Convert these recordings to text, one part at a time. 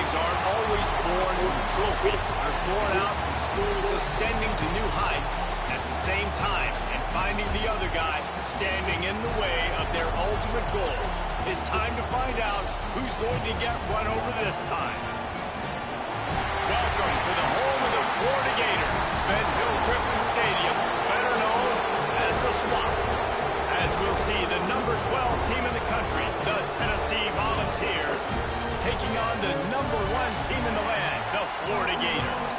teams aren't always born with trophies. They're born out from schools ascending to new heights at the same time, and finding the other guy standing in the way of their ultimate goal. It's time to find out who's going to get run over this time. Welcome to the home of the Florida Gators, Ben Hill Griffin Stadium, better known as the Swamp. As we'll see, the number 12 team in the country, the Tennessee Volunteers, taking on the number 1 team in the land, the Florida Gators.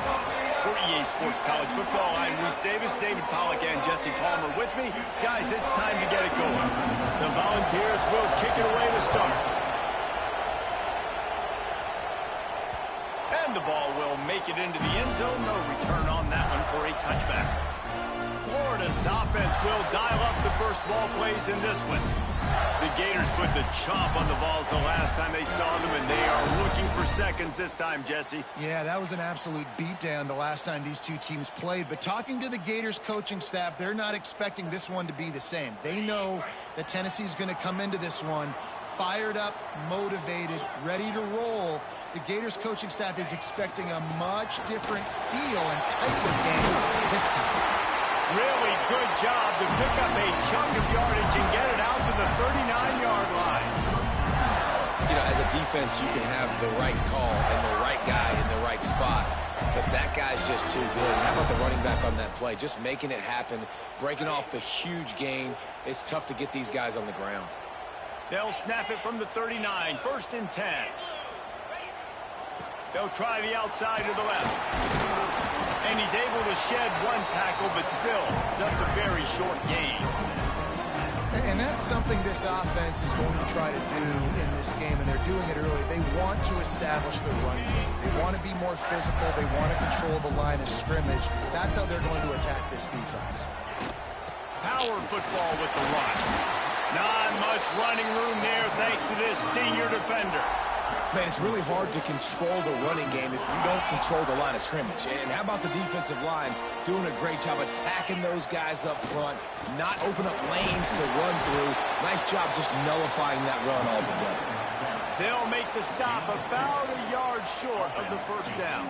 For EA Sports College Football, I'm Reese Davis, David Pollack, and Jesse Palmer with me. Guys, it's time to get it going. The Volunteers will kick it away to start. And the ball will make it into the end zone. No return on that one for a touchback. Florida's offense will dial up the first ball plays in this one. The Gators put the chomp on the balls the last time they saw them, and they are looking for seconds this time, Jesse. Yeah, that was an absolute beatdown the last time these two teams played. But talking to the Gators coaching staff, they're not expecting this one to be the same. They know that Tennessee's going to come into this one fired up, motivated, ready to roll. The Gators coaching staff is expecting a much different feel and type of game this time. Really good job to pick up a chunk of yardage and get it out to the 39-yard line. You know, as a defense, you can have the right call and the right guy in the right spot, but that guy's just too good. And how about the running back on that play? Just making it happen, breaking off the huge gain. It's tough to get these guys on the ground. They'll snap it from the 39, 1st and 10. They'll try the outside to the left. And he's able to shed one tackle, but still just a very short gain. And that's something this offense is going to try to do in this game, and they're doing it early. They want to establish the run game. They want to be more physical. They want to control the line of scrimmage. That's how they're going to attack this defense. Power football with the run. Not much running room there thanks to this senior defender. Man, it's really hard to control the running game if you don't control the line of scrimmage. And how about the defensive line doing a great job attacking those guys up front, not open up lanes to run through. Nice job just nullifying that run altogether. They'll make the stop about a yard short of the first down.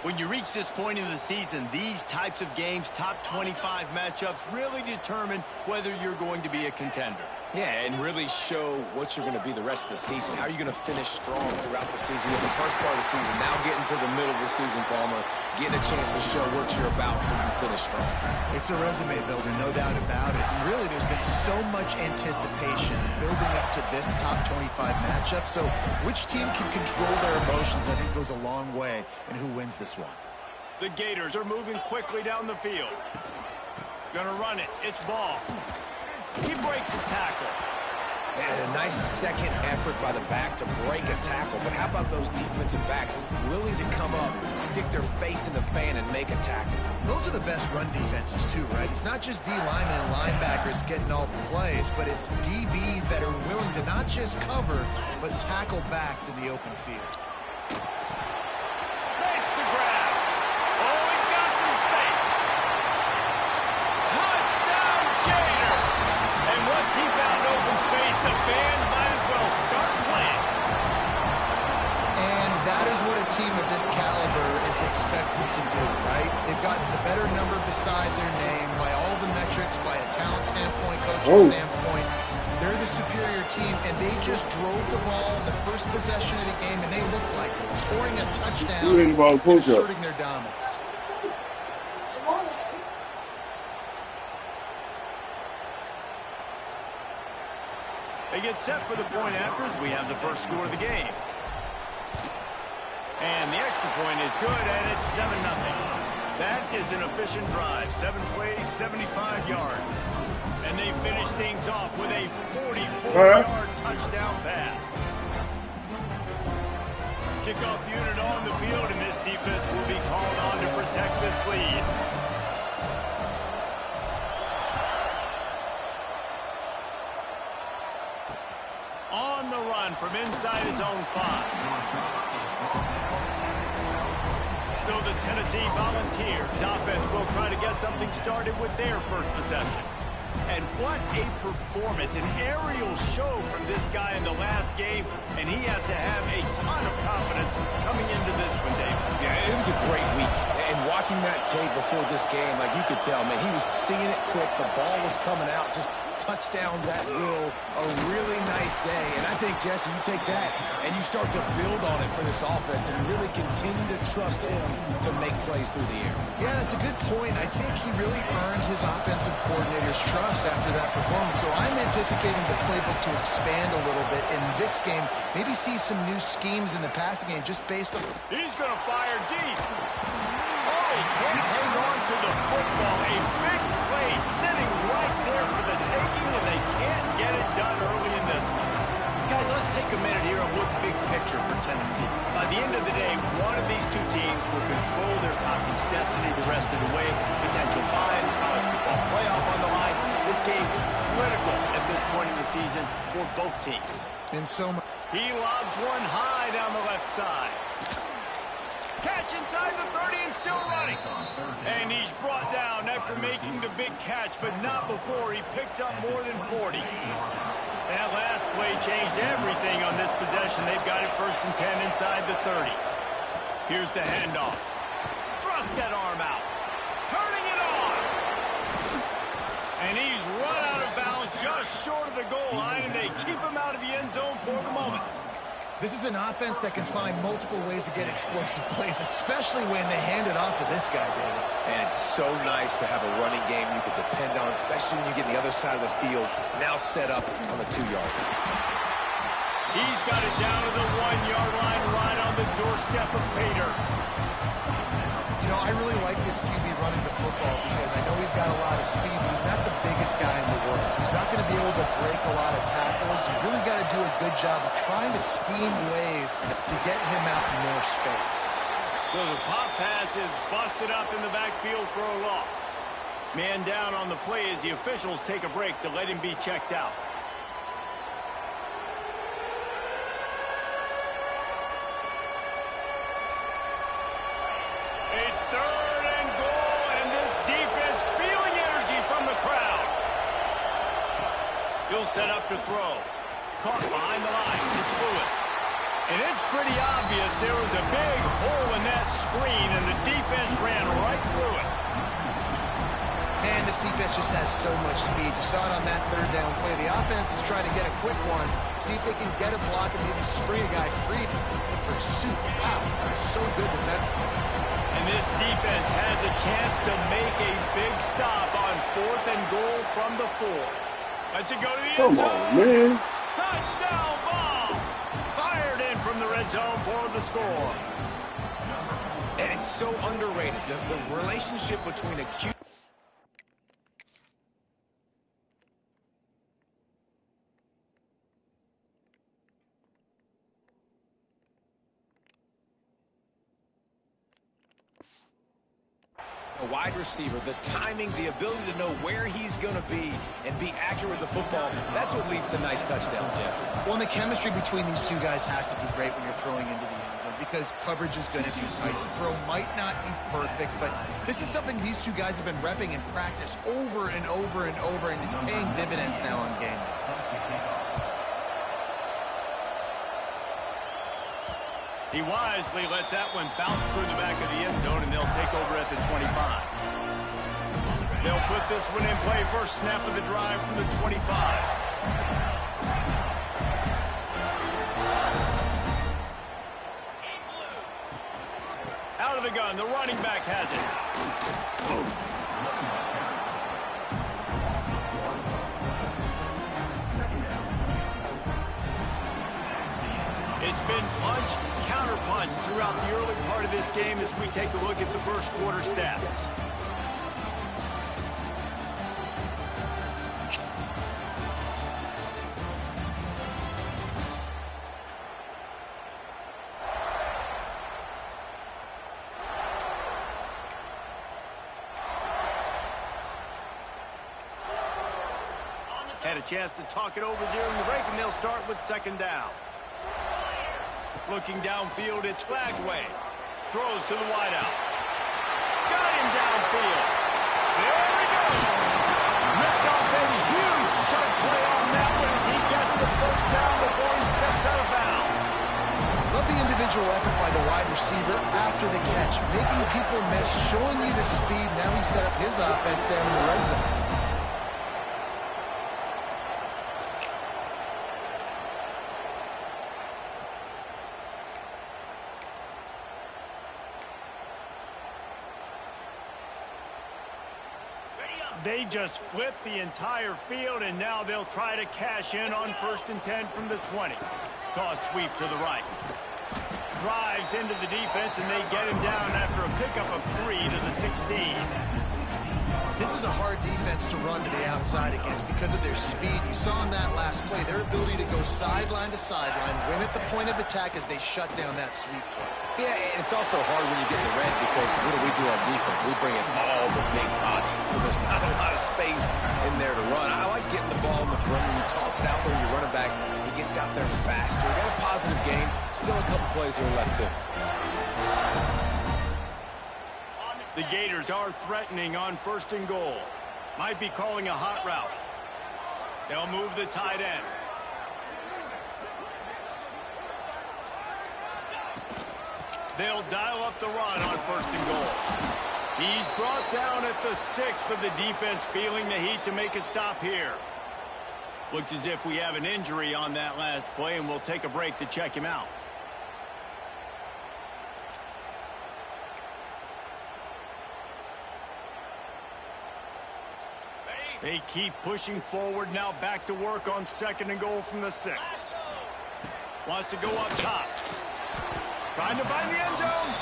When you reach this point in the season, these types of games, top 25 matchups, really determine whether you're going to be a contender. Yeah, and really show what you're going to be the rest of the season. How are you going to finish strong throughout the season? You have the first part of the season, now getting to the middle of the season, Palmer, getting a chance to show what you're about so you finish strong. It's a resume builder, no doubt about it. And really, there's been so much anticipation building up to this top 25 matchup. So which team can control their emotions, I think, goes a long way in who wins this one. The Gators are moving quickly down the field. Gonna run it. It's ball. He breaks a tackle. And a nice second effort by the back to break a tackle. But how about those defensive backs willing to come up, stick their face in the fan, and make a tackle? Those are the best run defenses, too, right? It's not just D-linemen and linebackers getting all the plays, but it's DBs that are willing to not just cover, but tackle backs in the open field. Makes the grab. Oh, he's got some space. Touchdown, Gator! And once he found open space, the band might as well start playing. And that is what a team of this caliber is expected to do, right? They've got the better number beside their name by all the metrics, by a talent standpoint, coaching standpoint. They're the superior team, and they just drove the ball in the first possession of the game, and they looked like it, scoring a touchdown and asserting their dominance. They get set for the point after as we have the first score of the game. And the extra point is good, and it's 7-0. That is an efficient drive. 7 plays, 75 yards. And they finish things off with a 44-yard touchdown pass. Kickoff unit on the field, and this defense will be called on to protect this lead. On the run from inside his own 5. So the Tennessee Volunteers offense will try to get something started with their first possession. And what a performance, an aerial show from this guy in the last game, and he has to have a ton of confidence coming into this one, David. Yeah, it was a great week. And watching that tape before this game, like you could tell, man, he was seeing it quick. The ball was coming out, just touchdowns at will. A really nice day. And I think, Jesse, you take that and you start to build on it for this offense and really continue to trust him to make plays through the air. Yeah, that's a good point. I think he really earned his offensive coordinator's trust after that performance. So I'm anticipating the playbook to expand a little bit in this game. Maybe see some new schemes in the passing game just based on... He's going to fire deep. Oh, he can't hang on to the football. A big play sitting right there for the taking, and they can't get it done early in this one. Guys, let's take a minute here and look big picture for Tennessee. By the end of the day, one of these two teams will control their conference destiny the rest of the way. Potential bye in the college football playoff on the line. This game critical at this point in the season for both teams. And so much. He lobs one high down the left side. Catch inside the 30 and still running. And he's brought down after making the big catch, but not before he picks up more than 40. That last play changed everything on this possession. They've got it 1st and 10 inside the 30. Here's the handoff. Thrust that arm out. Turning it on. And he's run out of bounds just short of the goal line, and they keep him out of the end zone for the moment. This is an offense that can find multiple ways to get explosive plays, especially when they hand it off to this guy, David. And it's so nice to have a running game you can depend on, especially when you get the other side of the field now set up on the 2-yard. He's got it down to the 1-yard line right on the doorstep of Pater. You know, I really like this QB running the football because I know he's got a lot of speed, but he's not the biggest guy in the world, so he's not going to be able to break a lot of tackles. You really got to do a good job of trying to scheme ways to get him out in more space. So the pop pass is busted up in the backfield for a loss. Man down on the play as the officials take a break to let him be checked out. It's 3rd and goal, and this defense feeling energy from the crowd. He'll set up to throw. Caught behind the line. It's Lewis. And it's pretty obvious there was a big hole in that screen, and the defense ran right through it. Man, this defense just has so much speed. You saw it on that 3rd down play. The offense is trying to get a quick one, see if they can get a block and maybe spring a guy free. The pursuit, wow, that was so good defensively. And this defense has a chance to make a big stop on 4th and goal from the 4. Let's it go to the end zone. Come on, man. Touchdown ball. Fired in from the red zone for the score. And it's so underrated, the relationship between a QB. A wide receiver, the timing, the ability to know where he's going to be and be accurate with the football, that's what leads to nice touchdowns, Jesse. Well, and the chemistry between these two guys has to be great when you're throwing into the end zone because coverage is going to be tight. The throw might not be perfect, but this is something these two guys have been repping in practice over and over and over, and it's paying dividends now on game day. He wisely lets that one bounce through the back of the end zone, and they'll take over at the 25. They'll put this one in play. First snap of the drive from the 25. Out of the gun, the running back has it. It's been punch, counter-punch throughout the early part of this game as we take a look at the first quarter stats. Had a chance to talk it over during the break, and they'll start with 2nd down. Looking downfield, it's Flagway. Throws to the wideout. Got him downfield. There he goes. Ripped off a phenomenal effort by the wide receiver after the catch, making people miss, showing you the speed. Now he set up his offense down in the red zone. They just flipped the entire field, and now they'll try to cash in on 1st and 10 from the 20. Toss sweep to the right. Drives into the defense, and they get him down after a pickup of 3 to the 16. This is a hard defense to run to the outside against because of their speed. You saw in that last play their ability to go sideline to sideline, win at the point of attack as they shut down that sweep play. Yeah, it's also hard when you get in the red because what do on defense? We bring in all the big bodies, so there's not a lot of space in there to run. I like getting the ball in the perimeter. You toss it out there, you run it back. He gets out there faster. Got a positive game. Still a couple plays here left, too. The Gators are threatening on 1st and goal. Might be calling a hot route. They'll move the tight end. They'll dial up the run on 1st and goal. He's brought down at the 6, but the defense feeling the heat to make a stop here. Looks as if we have an injury on that last play, and we'll take a break to check him out. They keep pushing forward, now back to work on 2nd and goal from the 6. Wants to go up top. Trying to find the end zone.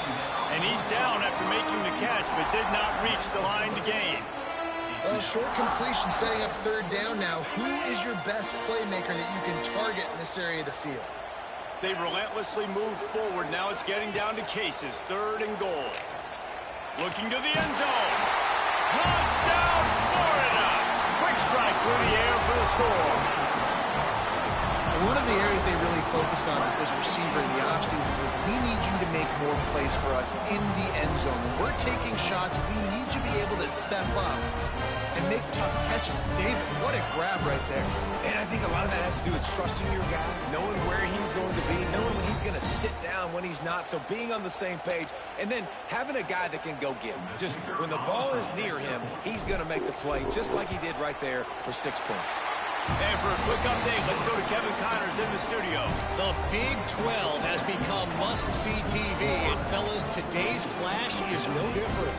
And he's down after making the catch, but did not reach the line to gain. Well, short completion setting up 3rd down now. Who is your best playmaker that you can target in this area of the field? They relentlessly moved forward. Now it's getting down to cases. 3rd and goal. Looking to the end zone. Touchdown, Florida! Quick strike through the air for the score. One of the areas they really focused on with this receiver in the offseason was we need you to make more plays for us in the end zone. When we're taking shots, we need you to be able to step up and make tough catches. David, what a grab right there. And I think a lot of that has to do with trusting your guy, knowing where he's going to be, knowing when he's going to sit down, when he's not, so being on the same page, and then having a guy that can go get him. Just when the ball is near him, he's going to make the play, just like he did right there for 6 points. And for a quick update, let's go to Kevin Connors in the studio. The Big 12 has become must-see TV, and fellas, today's clash is no different.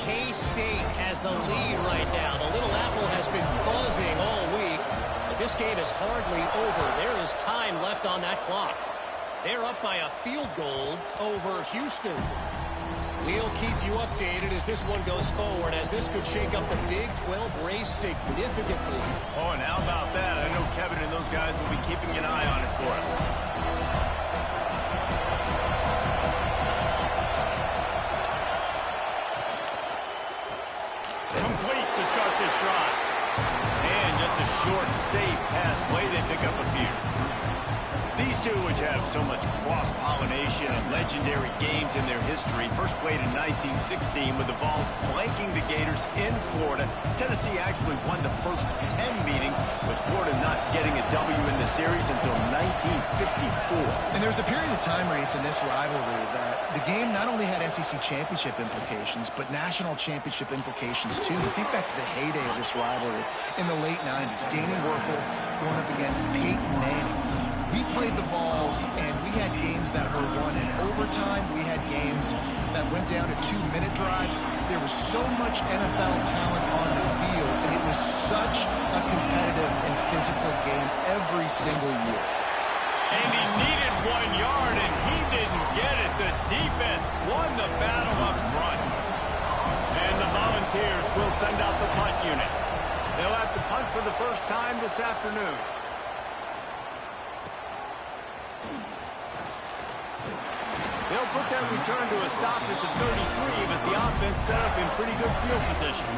K-State has the lead right now. The Little Apple has been buzzing all week, but this game is hardly over. There is time left on that clock. They're up by a field goal over Houston. We'll keep you updated as this one goes forward, as this could shake up the Big 12 race significantly. Oh, and how about that? I know Kevin and those guys will be keeping an eye on it for us. Complete to start this drive. And just a short, safe pass play. They pick up a few. These two, which have so much cross-pollination and legendary games in their history, first played in 1916 with the Vols blanking the Gators in Florida. Tennessee actually won the first 10 meetings, with Florida not getting a W in the series until 1954. And there was a period of time, Reese, in this rivalry that the game not only had SEC championship implications, but national championship implications, too. Think back to the heyday of this rivalry in the late 90s. Danny Werfel going up against Peyton Manning. We played the Vols, and we had games that were won in overtime. We had games that went down to 2-minute drives. There was so much NFL talent on the field, and it was such a competitive and physical game every single year. And he needed 1 yard, and he didn't get it. The defense won the battle up front. And the Volunteers will send out the punt unit. They'll have to punt for the first time this afternoon. They'll put that return to a stop at the 33, but the offense set up in pretty good field position.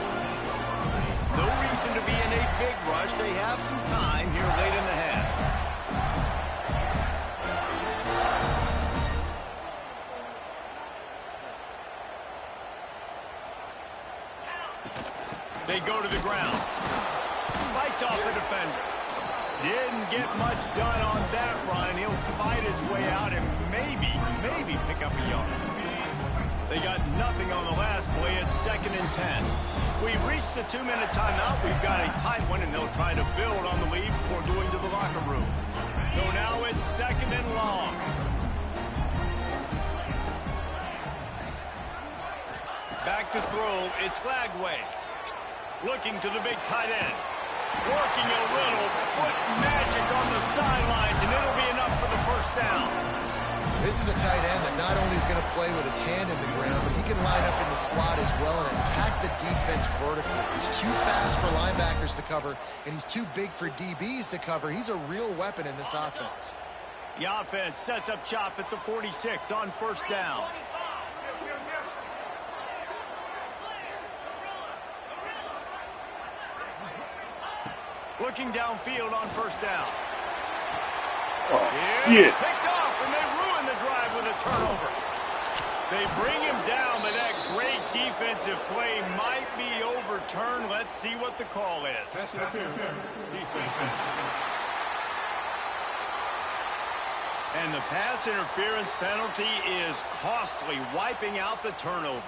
No reason to be in a big rush. They have some time here late in the half. They go to the ground. Fights off the defender. Didn't get much done on that run. He'll fight his way out and maybe pick up a yard. They got nothing on the last play. It's 2nd and 10. We've reached the 2-minute timeout. We've got a tight one, and they'll try to build on the lead before going to the locker room. So now it's 2nd and long. Back to throw. It's Lagway. Looking to the big tight end. Working a little foot magic on the sidelines, and it'll be enough for the first down. This is a tight end that not only is going to play with his hand in the ground, but he can line up in the slot as well and attack the defense vertically. He's too fast for linebackers to cover, and he's too big for DBs to cover. He's a real weapon in this offense. The offense sets up shop at the 46 on first down. Looking downfield on first down. Oh, shit. Picked off, and they ruin the drive with a turnover. They bring him down, but that great defensive play might be overturned. Let's see what the call is. And the pass interference penalty is costly, wiping out the turnover.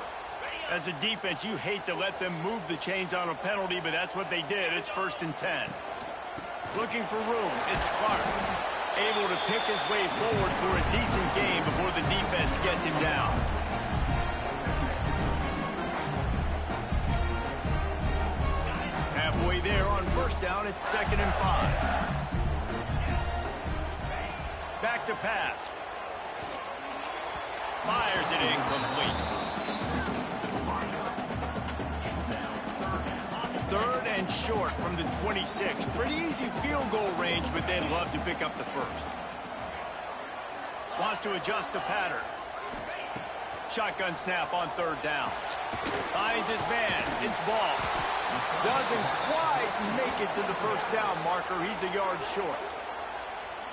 As a defense, you hate to let them move the chains on a penalty, but that's what they did. It's 1st and 10. Looking for room. It's Clark. Able to pick his way forward for a decent game before the defense gets him down. Halfway there on first down, it's 2nd and 5. Back to pass. Fires it incomplete. 3rd and short from the 26. Pretty easy field goal range, but they'd love to pick up the first. Wants to adjust the pattern. Shotgun snap on 3rd down. Finds his man. It's ball. Doesn't quite make it to the first down marker. He's a yard short.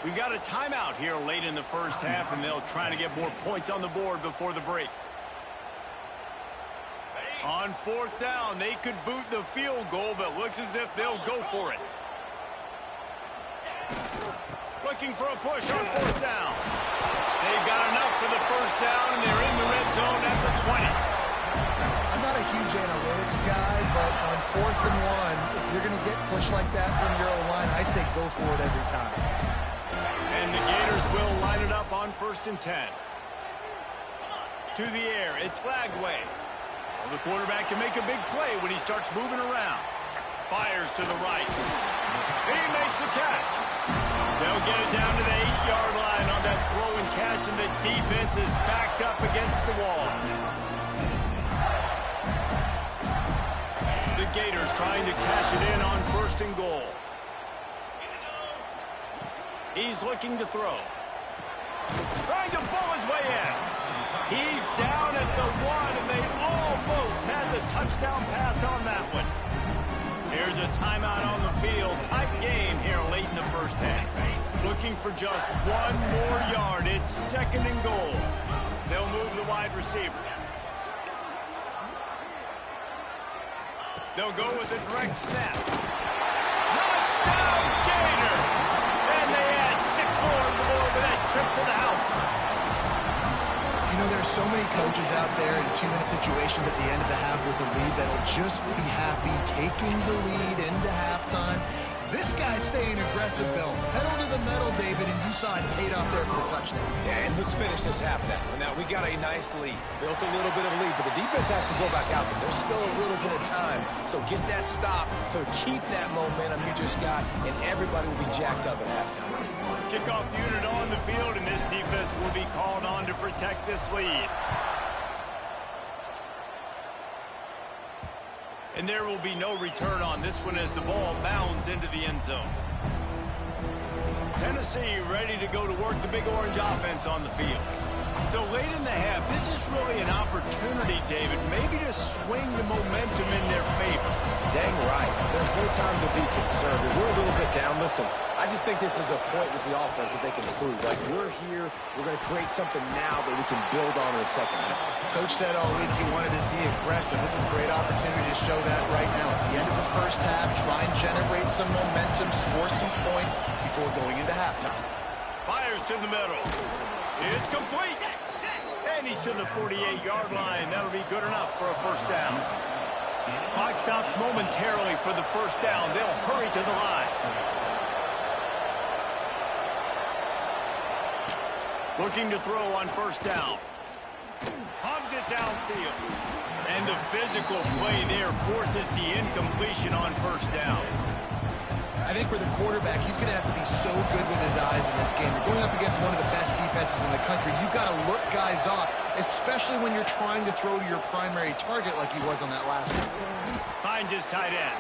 We got a timeout here late in the first half, and they'll try to get more points on the board before the break. On 4th down, they could boot the field goal, but looks as if they'll go for it. Looking for a push on 4th down. They've got enough for the first down, and they're in the red zone at the 20. I'm not a huge analytics guy, but on 4th and 1, if you're going to get pushed like that from your O-line, I say go for it every time. And the Gators will line it up on 1st and 10. To the air, it's Lagway. The quarterback can make a big play when he starts moving around. Fires to the right. He makes the catch. They'll get it down to the 8-yard line on that throw and catch, and the defense is backed up against the wall. The Gators trying to cash it in on 1st and goal. He's looking to throw. Trying to pull his way in. He's down at the 1, and they almost had the touchdown pass on that one. Here's a timeout on the field. Tight game here late in the first half. Looking for just 1 more yard. It's 2nd and goal. They'll move the wide receiver. They'll go with a direct snap. Touchdown, Gator! And they add 6 more to the board with that trip to the house. You know, there's so many coaches out there in 2-minute situations at the end of the half with the lead that'll just be happy taking the lead into halftime. This guy's staying aggressive, Bill. Pedal to the metal, David, and you saw it paid off there for the touchdown. Yeah, and let's finish this half now. Now, we got a nice lead. Built a little bit of lead, but the defense has to go back out there. There's still a little bit of time. So get that stop to keep that momentum you just got, and everybody will be jacked up at halftime. Kickoff unit on the field, and this defense will be called on to protect this lead. And there will be no return on this one as the ball bounds into the end zone. Tennessee ready to go to work the Big Orange offense on the field. So late in the half, this is really an opportunity, David, maybe to swing the momentum in their favor. Dang right. There's no time to be concerned. We're a little bit down. Listen, I just think this is a point with the offense that they can improve. Like, we're here, we're going to create something now that we can build on in the second half. Coach said all week he wanted to be aggressive. This is a great opportunity to show that right now. At the end of the first half, try and generate some momentum, score some points before going into halftime. Fires to the middle. It's complete. And he's to the 48-yard line. That'll be good enough for a first down. Clock stops momentarily for the first down. They'll hurry to the line. Looking to throw on first down. Hogs it downfield. And the physical play there forces the incompletion on first down. I think for the quarterback, he's going to have to be so good with his eyes in this game. You're going up against one of the best defenses in the country. You've got to look guys off, especially when you're trying to throw to your primary target like he was on that last one. Finds his tight end.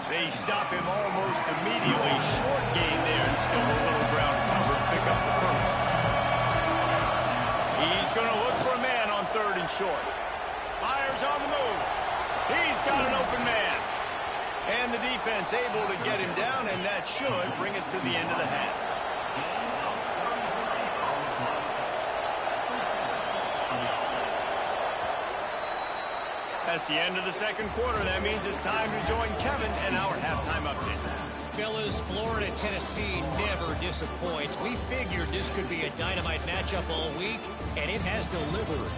They stop him almost immediately. Short gain there and still a little ground to cover to pick up the first. He's going to look for a man on third and short. Fires on the move. He's got an open man. And the defense able to get him down, and that should bring us to the end of the half. That's the end of the second quarter. That means it's time to join Kevin and our halftime update. Fellas, Florida, Tennessee never disappoints. We figured this could be a dynamite matchup all week, and it has delivered.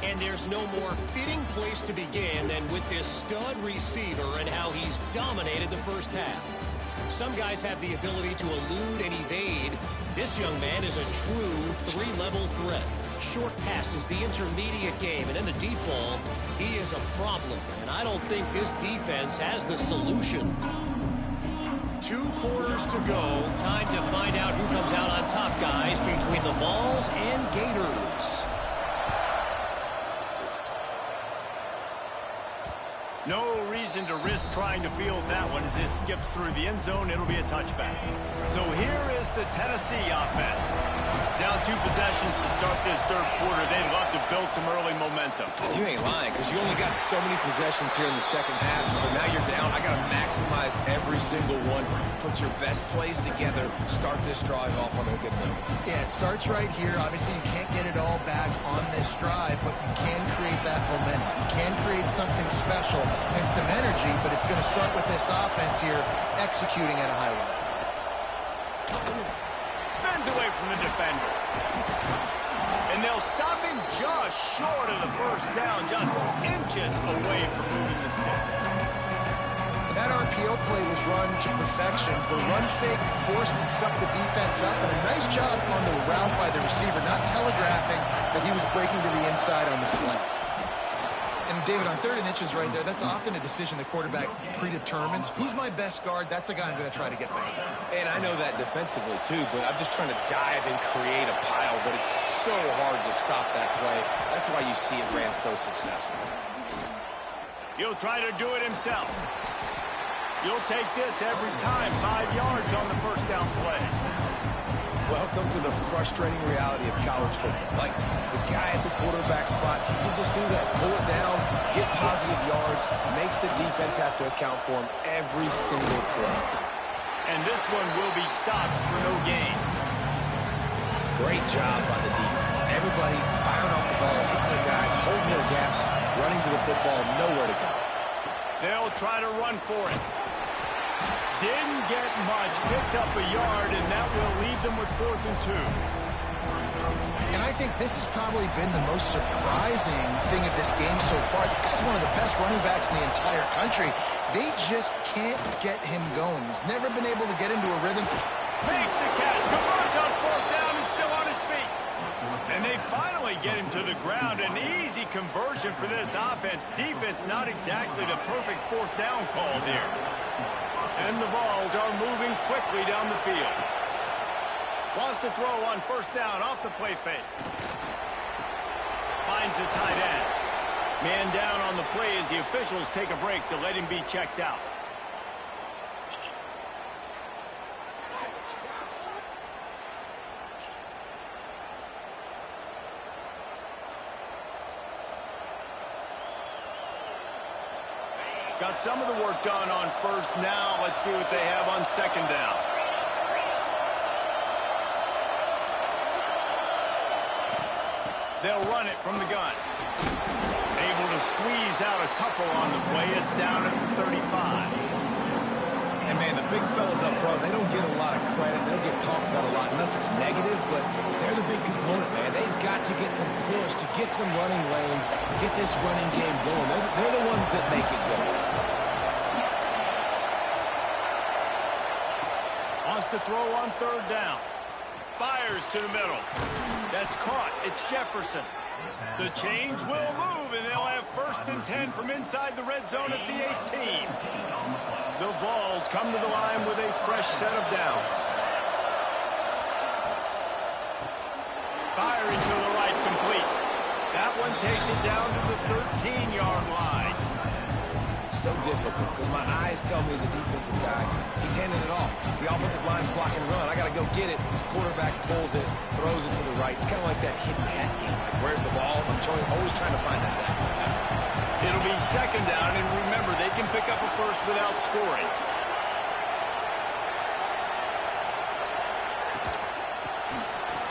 And there's no more fitting place to begin than with this stud receiver and how he's dominated the first half. Some guys have the ability to elude and evade. This young man is a true three-level threat. Short passes, the intermediate game, and then the deep ball. He is a problem, and I don't think this defense has the solution. 2 quarters to go. Time to find out who comes out on top, guys, between the Vols and Gators. No reason to risk trying to field that one as it skips through the end zone. It'll be a touchback. So here is the Tennessee offense. Down 2 possessions to start this third quarter. They'd love to build some early momentum. You ain't lying, because you only got so many possessions here in the second half, so now you're down. I got to maximize every single one. Put your best plays together. Start this drive off on a good note. Yeah, it starts right here. Obviously, you can't get it all back on this drive, but you can create that momentum. You can create something special and some energy, but it's going to start with this offense here executing at a high level. Spins away from the defender. And they'll stop him just short of the first down, just inches away from moving the sticks. And that RPO play was run to perfection. The run fake forced and sucked the defense up, and a nice job on the route by the receiver, not telegraphing that he was breaking to the inside on the slant. And David, on 3rd and inches right there, that's often a decision the quarterback predetermines. Who's my best guard? That's the guy I'm going to try to get behind. And I know that defensively, too, but I'm just trying to dive and create a pile, but it's so hard to stop that play. That's why you see it ran so successful. He'll try to do it himself. You'll take this every time. 5 yards on the first down play. Welcome to the frustrating reality of college football. Like, the guy at the quarterback spot, he can just do that. Pull it down, get positive yards, makes the defense have to account for him every single play. And this one will be stopped for no gain. Great job by the defense. Everybody firing off the ball, hitting their guys, holding their gaps, running to the football, nowhere to go. They'll try to run for it. Didn't get much, picked up a yard, and that will leave them with 4th and 2. And I think this has probably been the most surprising thing of this game so far. This guy's one of the best running backs in the entire country. They just can't get him going. He's never been able to get into a rhythm. Makes the catch, converts on 4th down, he's still on his feet. And they finally get him to the ground. An easy conversion for this offense. Defense not exactly the perfect 4th down call there. And the Vols are moving quickly down the field. Wants to throw on first down off the play fake. Finds the tight end. Man down on the play as the officials take a break to let him be checked out. Got some of the work done on first. Now let's see what they have on second down. They'll run it from the gun. Able to squeeze out a couple on the play. It's down at the 35. And, man, the big fellas up front, they don't get a lot of credit. They don't get talked about a lot unless it's negative, but they're the big component, man. They've got to get some push, to get some running lanes, to get this running game going. They're the ones that make it go. Wants to throw on third down. Fires to the middle. That's caught. It's Jefferson. The change will move, and they'll have first and 10 from inside the red zone at the 18. The Vols come to the line with a fresh set of downs. Firing to the right, complete. That one takes it down to the 13-yard line. So difficult because my eyes tell me as a defensive guy, he's handing it off. The offensive line's blocking run. I got to go get it. Quarterback pulls it, throws it to the right. It's kind of like that hidden hat game. Like, where's the ball? I'm always trying to find that back. It'll be second down, and remember, they can pick up a first without scoring.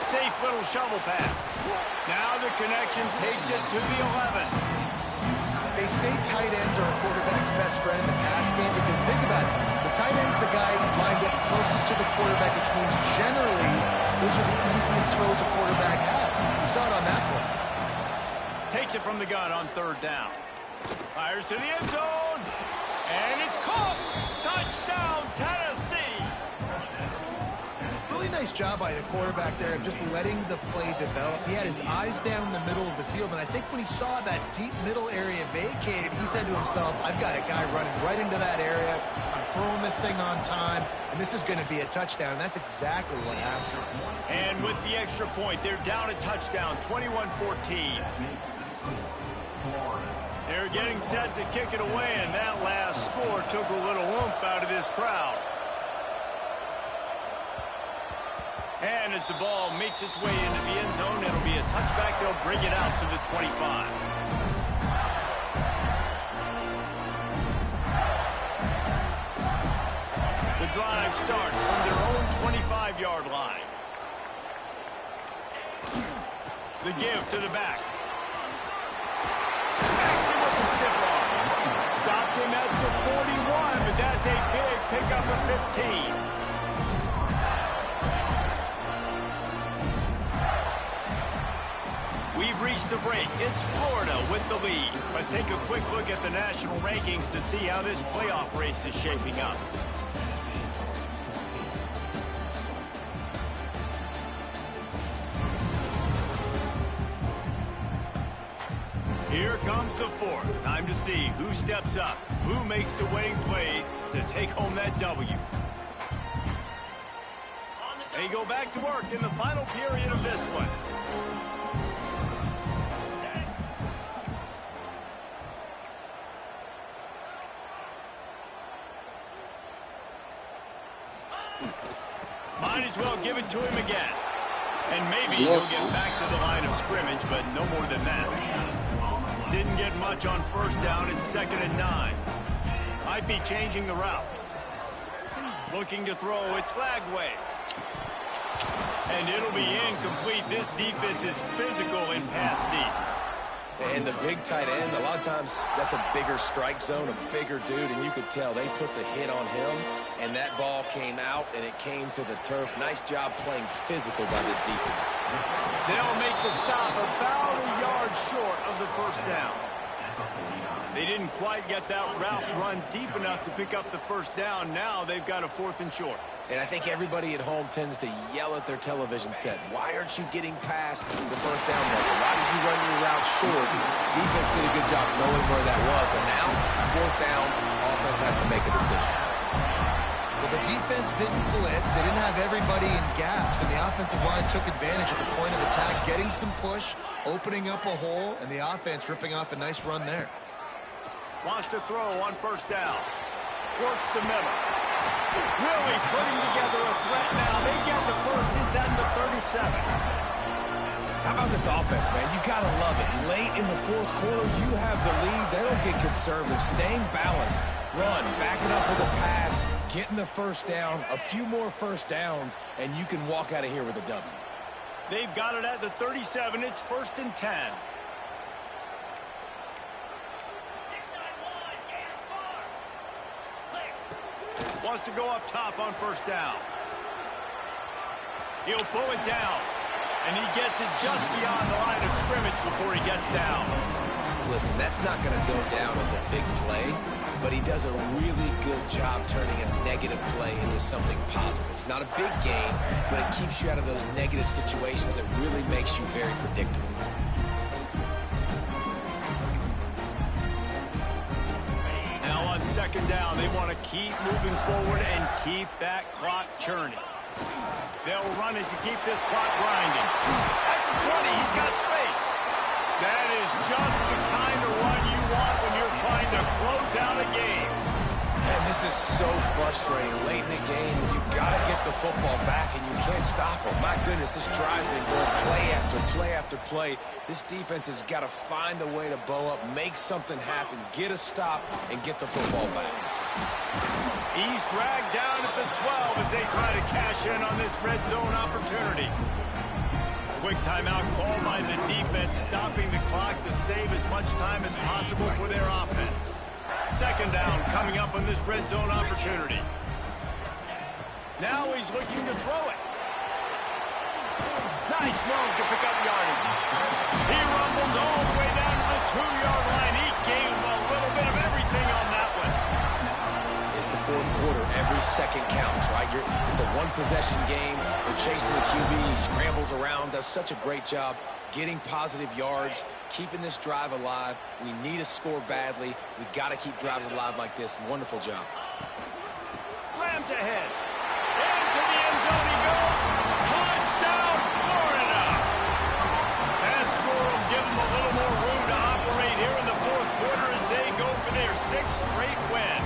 Safe little shovel pass. Now the connection takes it to the 11. They say tight ends are a quarterback's best friend in the pass game because think about it. The tight end's the guy lined up closest to the quarterback, which means generally those are the easiest throws a quarterback has. You saw it on that play. Takes it from the gun on third down. Fires to the end zone. And it's caught. Touchdown, Tennessee. Really nice job by the quarterback there of just letting the play develop. He had his eyes down the middle of the field, and I think when he saw that deep middle area vacated, he said to himself, I've got a guy running right into that area. I'm throwing this thing on time, and this is going to be a touchdown. And that's exactly what happened. And with the extra point, they're down a touchdown, 21-14. They're getting set to kick it away, and that last score took a little oomph out of this crowd. And as the ball makes its way into the end zone, it'll be a touchback. They'll bring it out to the 25. The drive starts from their own 25-yard line. The give to the back. Smacks him with the stiff arm. Stopped him at the 41, but that's a big pickup of 15. We've reached the break. It's Florida with the lead. Let's take a quick look at the national rankings to see how this playoff race is shaping up. Here comes the fourth. Time to see who steps up, who makes the winning plays to take home that W. They go back to work in the final period of this one. Might as well give it to him again. And maybe he'll get back to the line of scrimmage, but no more than that. Didn't get much on first down. It's 2nd and 9. Might be changing the route. Looking to throw. It's Lagway. And it'll be incomplete. This defense is physical in pass deep. And the big tight end, a lot of times that's a bigger strike zone, a bigger dude, and you could tell they put the hit on him, and that ball came out, and it came to the turf. Nice job playing physical by this defense. They'll make the stop about a yard short of the first down. They didn't quite get that route run deep enough to pick up the first down. Now they've got a 4th and short. And I think everybody at home tends to yell at their television set, why aren't you getting past the first down marker? Why did you run your route short? Defense did a good job knowing where that was, but now, 4th down, offense has to make a decision. Well, the defense didn't blitz. They didn't have everybody in gaps, and the offensive line took advantage at the point of attack, getting some push, opening up a hole, and the offense ripping off a nice run there. Wants to throw on first down. Works the middle. Really putting together a threat now. They get the first. It's at the 37. How about this offense, man? You got to love it. Late in the fourth quarter, you have the lead. They don't get conservative. Staying balanced. Run, back it up with a pass, getting the first down, a few more first downs, and you can walk out of here with a W. They've got it at the 37. It's 1st and 10. Wants to go up top on 1st down. He'll pull it down. And he gets it just beyond the line of scrimmage before he gets down. Listen, that's not going to go down as a big play, but he does a really good job turning a negative play into something positive. It's not a big gain, but it keeps you out of those negative situations that really makes you very predictable. Now on 2nd down, they want to keep moving forward and keep that clock churning. They'll run it to keep this clock grinding. That's a 20. He's got space. That is just the kind of run you want when you're trying to close out a game. Man, this is so frustrating late in the game when you got to get the football back and you can't stop them. My goodness, this drive's been going play after play after play. This defense has got to find a way to bow up, make something happen, get a stop, and get the football back. He's dragged down at the 12 as they try to cash in on this red zone opportunity. Quick timeout call by the defense, stopping the clock to save as much time as possible for their offense. 2nd down coming up on this red zone opportunity. Now he's looking to throw it. Nice move to pick up yardage. He rumbles all the way down to the 2-yard line. He gave a little bit of everything on that one. It's the fourth quarter. Every second counts, right? It's a one-possession game. We're chasing the QB. He scrambles around, does such a great job getting positive yards, keeping this drive alive. We need to score badly. We got to keep drives alive like this. Wonderful job. Slams ahead. Into the end zone he goes. Touchdown, Florida. That score will give them a little more room to operate here in the fourth quarter as they go for their 6th straight win.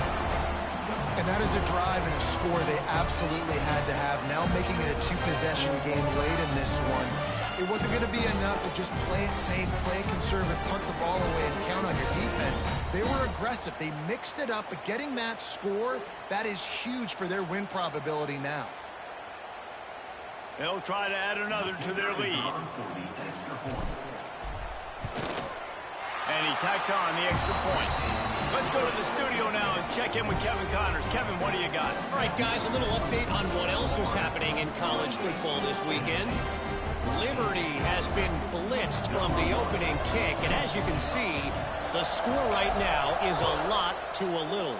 And that is a drive and a score they absolutely had to have. Now making it a 2-possession game late in this one. It wasn't going to be enough to just play it safe, play it conservative, punt the ball away, and count on your defense. They were aggressive. They mixed it up, but getting that score, that is huge for their win probability now. They'll try to add another to their lead. And he tacks on the extra point. Let's go to the studio now and check in with Kevin Connors. Kevin, what do you got? All right, guys, a little update on what else is happening in college football this weekend. Liberty has been blitzed from the opening kick, and as you can see, the score right now is a lot to a little.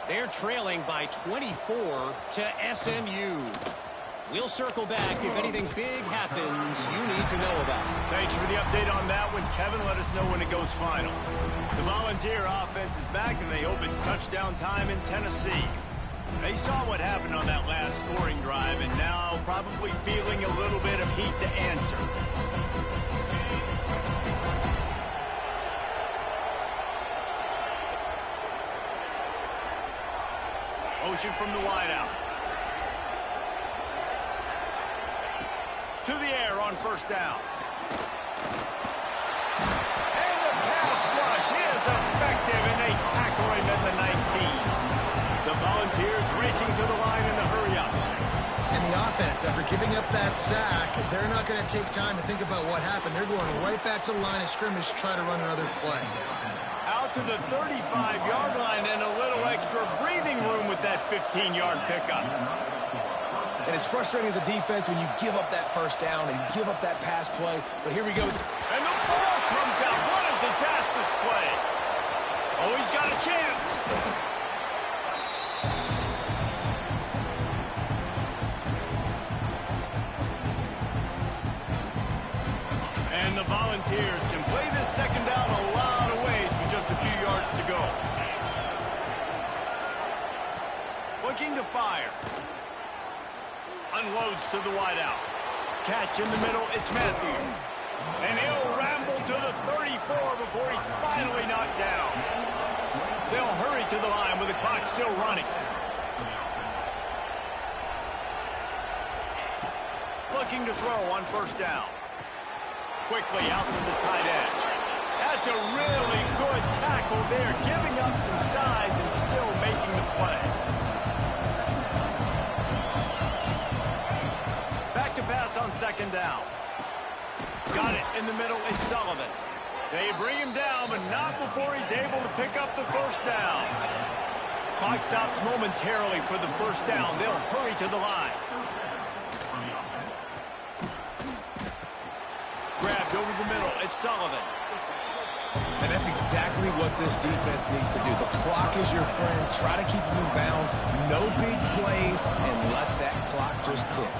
They're trailing by 24 to SMU. We'll circle back if anything big happens you need to know about. Thanks for the update on that one, Kevin. Let us know when it goes final. The Volunteer offense is back, and they hope it's touchdown time in Tennessee. They saw what happened on that last scoring drive, and now probably feeling a little bit of heat to answer. Motion from the wideout. To the air on 1st down. And the pass rush is effective, and they tackle him at the 19. The Volunteers racing to the line in the hurry-up. And the offense, after giving up that sack, they're not going to take time to think about what happened. They're going right back to the line of scrimmage to try to run another play. Out to the 35-yard line and a little extra breathing room with that 15-yard pickup. And it's frustrating as a defense when you give up that first down and give up that pass play. But here we go. And the ball comes out. What a disastrous play. Oh, he's got a chance. And the Volunteers can play this 2nd down a lot of ways with just a few yards to go. Looking to fire. Unloads to the wideout. Catch in the middle, it's Matthews. And he'll ramble to the 34 before he's finally knocked down. They'll hurry to the line with the clock still running. Looking to throw on 1st down. quickly out to the tight end. That's a really good tackle there, giving up some size and still making the play. Back to pass on second down. Got it in the middle. It's Sullivan. They bring him down, but not before he's able to pick up the first down. Clock stops momentarily for the first down. They'll hurry to the line. Grabbed over the middle. It's Sullivan. And that's exactly what this defense needs to do. The clock is your friend. Try to keep him in bounds. No big plays, and let that clock just tick.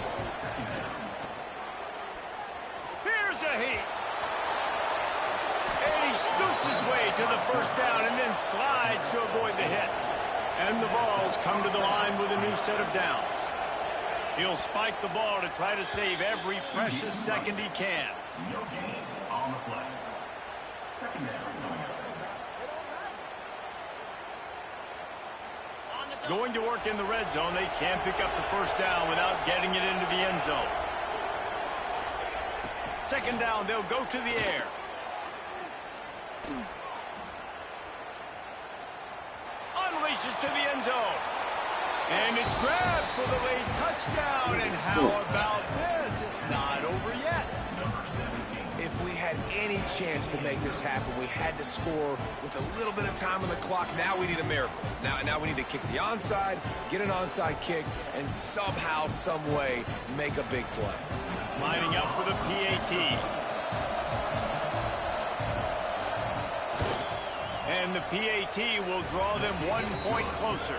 Here's a heat. And he scoots his way to the first down and then slides to avoid the hit. And the Vols come to the line with a new set of downs. He'll spike the ball to try to save every precious second he can. No gain on the play. Second down. Going to work in the red zone. They can't pick up the first down without getting it into the end zone. Second down, they'll go to the air. Unleashes to the end zone. And it's grabbed for the late touchdown. And how about this? It's not over yet. If we had any chance to make this happen, we had to score with a little bit of time on the clock. Now we need a miracle. Now we need to kick the onside, get an onside kick, and somehow, some way, make a big play. Lining up for the PAT. And the PAT will draw them 1 point closer.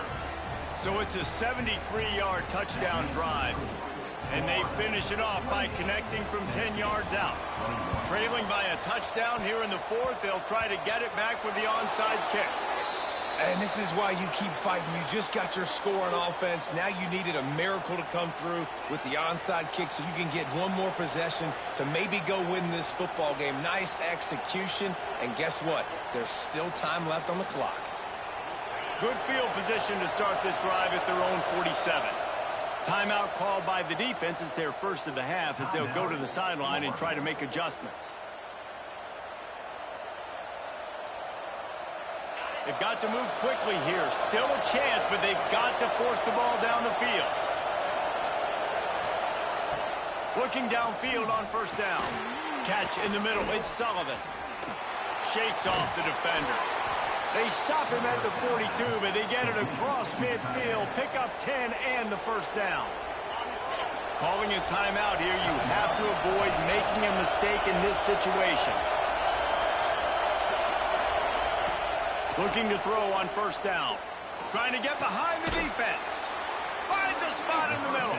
So it's a 73-yard touchdown drive. And they finish it off by connecting from 10 yards out. Trailing by a touchdown here in the fourth, they'll try to get it back with the onside kick. And this is why you keep fighting. You just got your score on offense. Now you needed a miracle to come through with the onside kick so you can get one more possession to maybe go win this football game. Nice execution. And guess what? There's still time left on the clock. Good field position to start this drive at their own 47. Timeout called by the defense. It's their first of the half as they'll go to the sideline and try to make adjustments. They've got to move quickly here. Still a chance, but they've got to force the ball down the field. Looking downfield on first down. Catch in the middle. It's Sullivan. Shakes off the defender. They stop him at the 42, but they get it across midfield. Pick up 10 and the first down. Calling a timeout here. You have to avoid making a mistake in this situation. Looking to throw on first down. Trying to get behind the defense. Finds a spot in the middle.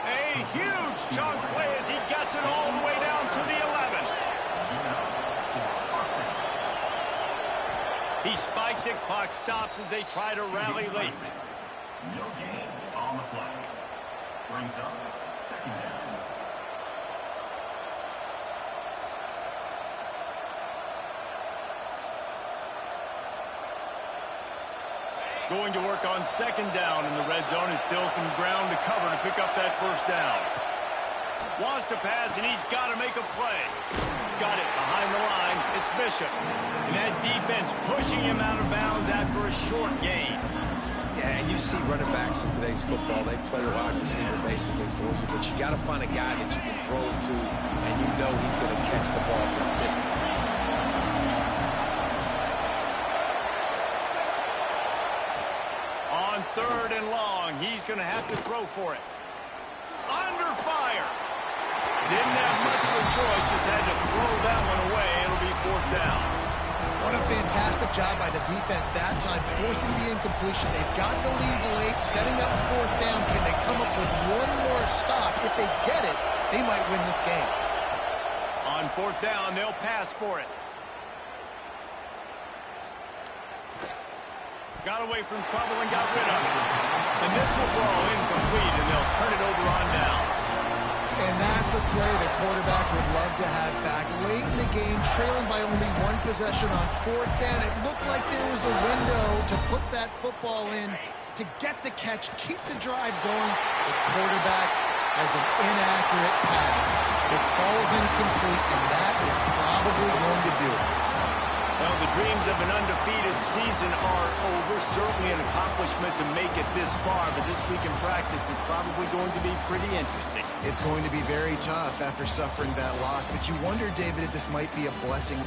A huge chunk play as he gets it all the way down to the 11. He spikes it. Clock stops as they try to rally late. No gain on the play. Brings up second down. Going to work on second down in the red zone. Is still some ground to cover to pick up that first down. Wants to pass, and he's got to make a play. Got it behind the line. It's Bishop. And that defense pushing him out of bounds after a short gain. Yeah, and you see running backs in today's football, they play wide receiver basically for you, but you got to find a guy that you can throw it to, and you know he's going to catch the ball consistently. On third and long, he's going to have to throw for it. Under fire. Didn't have much of a choice, just had to throw that one away. It'll be fourth down. What a fantastic job by the defense that time, forcing the incompletion. They've got the lead late, setting up fourth down. Can they come up with one more stop? If they get it, they might win this game. On fourth down, they'll pass for it. Got away from trouble and got rid of it. And this will fall incomplete, and they'll turn it over on downs. And that's a play the quarterback would love to have back. Late in the game, trailing by only one possession on fourth down. It looked like there was a window to put that football in, to get the catch, keep the drive going. The quarterback as an inaccurate pass. It falls incomplete, and that is probably going to do it. Well, the dreams of an undefeated season are over. Certainly an accomplishment to make it this far, but this week in practice is probably going to be pretty interesting. It's going to be very tough after suffering that loss, but you wonder, David, if this might be a blessing.